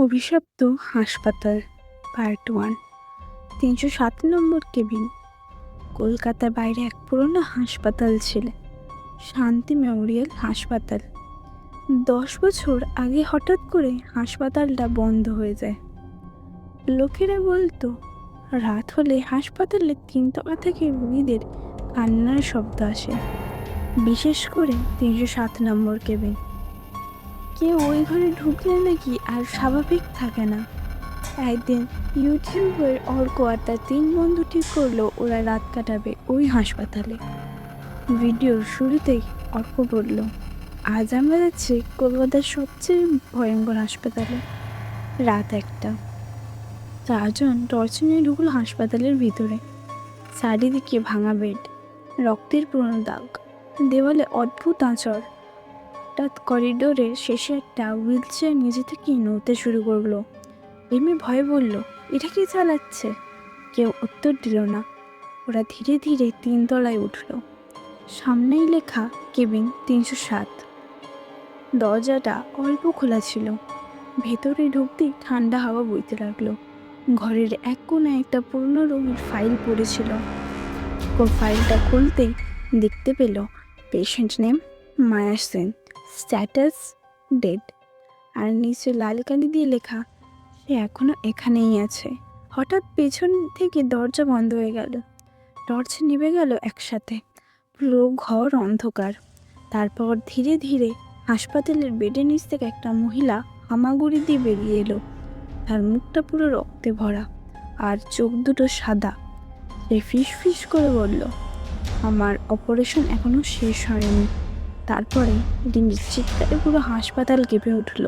অভিশপ্ত হাসপাতাল পার্ট 1। 307 নম্বর কেবিন। কলকাতার বাইরে এক পুরনো হাসপাতাল ছিল, শান্তি মেমোরিয়াল হাসপাতাল। 10 বছর আগে হঠাৎ করে হাসপাতালটা বন্ধ হয়ে যায়। লোকেরা বলতো রাত হলে হাসপাতালে 3 তলা থেকে রোগীদের কান্নার শব্দ আসে, বিশেষ করে 307 নম্বর কেবিন। কেউ ওই ঘরে ঢুকলে নাকি আর স্বাভাবিক থাকে না। একদিন ইউটিউবের অর্ক আর তার 3 বন্ধু ঠিক করলো ওরা রাত কাটাবে ওই হাসপাতালে। ভিডিওর শুরুতেই অর্ক বলল, আজ আমরা যাচ্ছি কলকাতার সবচেয়ে ভয়ঙ্কর হাসপাতালে। রাত 1টা। 4জন টর্চ নিয়ে ঢুকলো হাসপাতালের ভিতরে। চারিদিকে ভাঙা বেড, রক্তের পুরনো দাগ, দেওয়ালে অদ্ভুত আঁচড়। হঠাৎ করিডোরের শেষে একটা হুইল চেয়ার নিজে থেকেই নড়তে শুরু করলো। এমনি ভয়ে বলল, এটা কি চালাচ্ছে? কেউ উত্তর দিল না। ওরা ধীরে ধীরে 3 তলায় উঠল। সামনেই লেখা কেবিন 307। দরজাটা অল্প খোলা ছিল। ভেতরে ঢুকতেই ঠান্ডা হাওয়া বইতে লাগলো। ঘরের এক কোণায় একটা পুরনো রঙের ফাইল পড়েছিল। ফাইলটা খুলতেই দেখতে পেল পেশেন্ট নেম মায়া সেন, স্ট্যাটাস ডেড, আর নিচে লাল কালি দিয়ে লেখা সে এখনো এখানেই আছে। হঠাৎ পেছন থেকে দরজা বন্ধ হয়ে গেল। টর্চ নিভে গেল একসাথে। পুরো ঘর অন্ধকার। তারপর ধীরে ধীরে হাসপাতালের বেডের নিচ থেকে একটা মহিলা হামাগুড়ি দিয়ে বেরিয়ে এলো। তার মুখটা পুরো রক্তে ভরা আর চোখ দুটো সাদা। সে ফিস ফিস করে বলল, আমার অপারেশন এখনো শেষ হয়নি। তারপরে রিমির চিৎকারে পুরো হাসপাতাল কেঁপে উঠল।